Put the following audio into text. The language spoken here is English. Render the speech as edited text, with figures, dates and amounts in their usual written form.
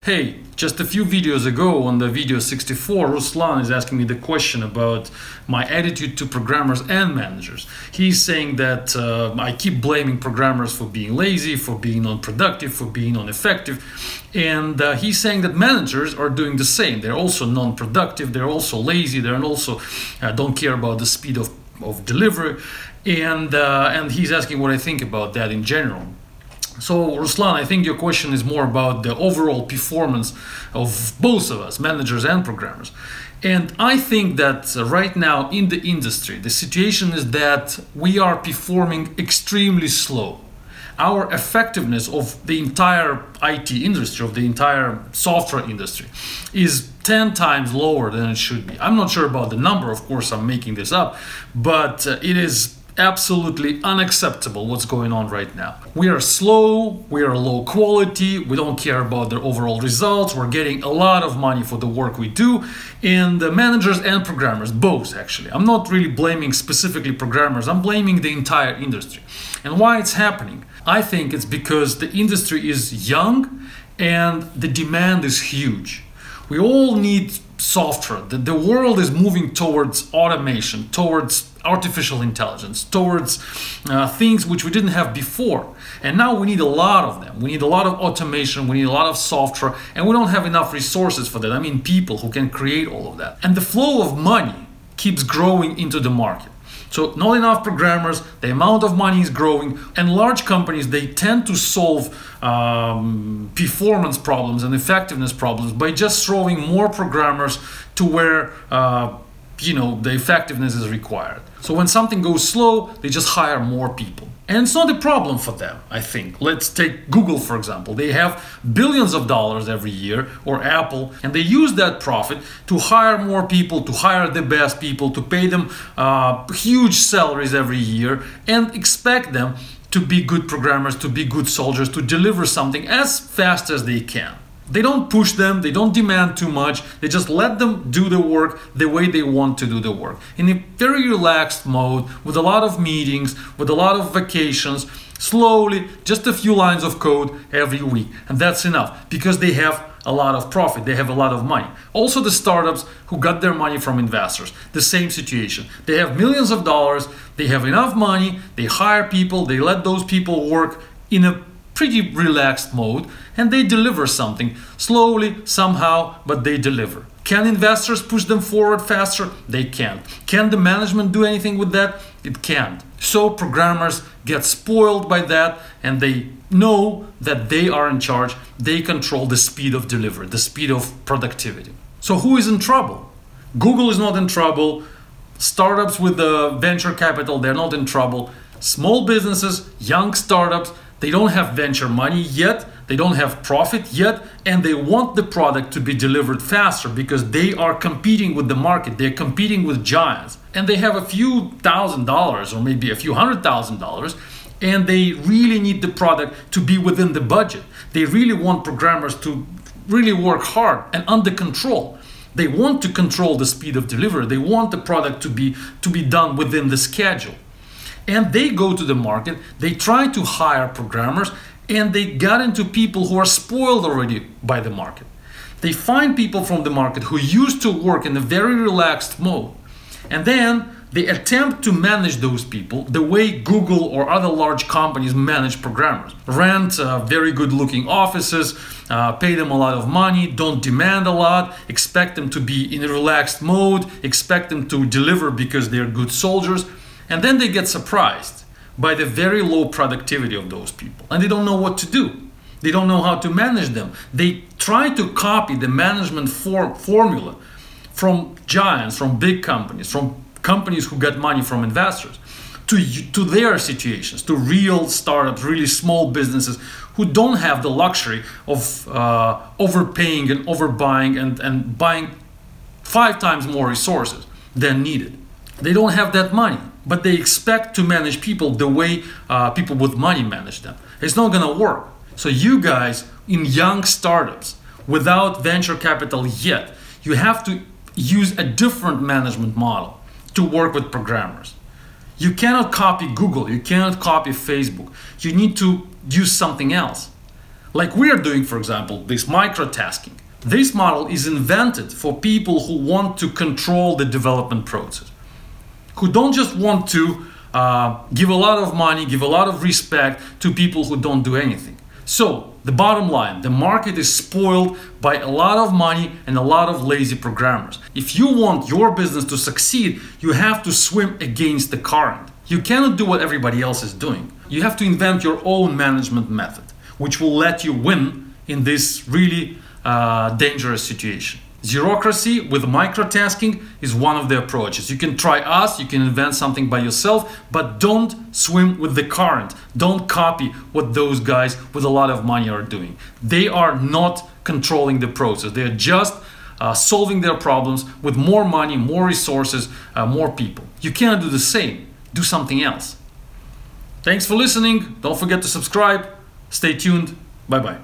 Hey, just a few videos ago on the video 64, Ruslan is asking me the question about my attitude to programmers and managers. He's saying that I keep blaming programmers for being lazy, for being non-productive, for being ineffective. And he's saying that managers are doing the same. They're also non-productive, they're also lazy, they're also don't care about the speed of delivery. And he's asking what I think about that in general. So, Ruslan, I think your question is more about the overall performance of both of us, managers and programmers. And I think that right now in the industry, the situation is that we are performing extremely slow. Our effectiveness of the entire IT industry, of the entire software industry, is 10 times lower than it should be. I'm not sure about the number, of course, I'm making this up, but it is absolutely unacceptable what's going on right now. We are slow, we are low quality, we don't care about the overall results, we're getting a lot of money for the work we do, and the managers and programmers, both actually. I'm not really blaming specifically programmers, I'm blaming the entire industry. And why it's happening? I think it's because the industry is young and the demand is huge. We all need software. The world is moving towards automation, towards artificial intelligence, towards things which we didn't have before. And now we need a lot of them. We need a lot of automation, we need a lot of software, and we don't have enough resources for that. I mean people who can create all of that. And the flow of money keeps growing into the market. So not enough programmers, the amount of money is growing, and large companies, they tend to solve performance problems and effectiveness problems by just throwing more programmers to where the effectiveness is required. So when something goes slow, they just hire more people. And it's not a problem for them, I think. Let's take Google, for example. They have billions of dollars every year, or Apple, and they use that profit to hire more people, to hire the best people, to pay them huge salaries every year, and expect them to be good programmers, to be good soldiers, to deliver something as fast as they can. They don't push them, they don't demand too much, they just let them do the work the way they want to do the work. In a very relaxed mode, with a lot of meetings, with a lot of vacations, slowly, just a few lines of code every week. And that's enough, because they have a lot of profit, they have a lot of money. Also the startups who got their money from investors, the same situation. They have millions of dollars, they have enough money, they hire people, they let those people work in a pretty relaxed mode, and they deliver something slowly, somehow, but they deliver. Can investors push them forward faster? They can't. Can the management do anything with that? It can't. So programmers get spoiled by that, and they know that they are in charge. They control the speed of delivery, the speed of productivity. So who is in trouble? Google is not in trouble. Startups with the venture capital, they're not in trouble. Small businesses, young startups, they don't have venture money yet, they don't have profit yet, and they want the product to be delivered faster because they are competing with the market, they're competing with giants. And they have a few $1,000s or maybe a few $100,000, and they really need the product to be within the budget. They really want programmers to really work hard and under control. They want to control the speed of delivery, they want the product to be done within the schedule. And they go to the market, they try to hire programmers, and they got into people who are spoiled already by the market. They find people from the market who used to work in a very relaxed mode, and then they attempt to manage those people the way Google or other large companies manage programmers. Rent very good looking offices, pay them a lot of money, don't demand a lot, expect them to be in a relaxed mode, expect them to deliver because they're good soldiers. And then they get surprised by the very low productivity of those people. And they don't know what to do. They don't know how to manage them. They try to copy the management formula from giants, from big companies, from companies who got money from investors, to their situations, to real startups, really small businesses who don't have the luxury of overpaying and overbuying and buying 5 times more resources than needed. They don't have that money, but they expect to manage people the way people with money manage them. It's not gonna work. So you guys in young startups without venture capital yet, you have to use a different management model to work with programmers. You cannot copy Google, you cannot copy Facebook. You need to use something else. Like we're doing, for example, this microtasking. This model is invented for people who want to control the development process, who don't just want to give a lot of money, give a lot of respect to people who don't do anything. So the bottom line, the market is spoiled by a lot of money and a lot of lazy programmers. If you want your business to succeed, you have to swim against the current. You cannot do what everybody else is doing. You have to invent your own management method, which will let you win in this really dangerous situation. Zerocracy with microtasking is one of the approaches. You can try us, you can invent something by yourself, but don't swim with the current. Don't copy what those guys with a lot of money are doing. They are not controlling the process. They are just solving their problems with more money, more resources, more people. You cannot do the same. Do something else. Thanks for listening. Don't forget to subscribe. Stay tuned. Bye-bye.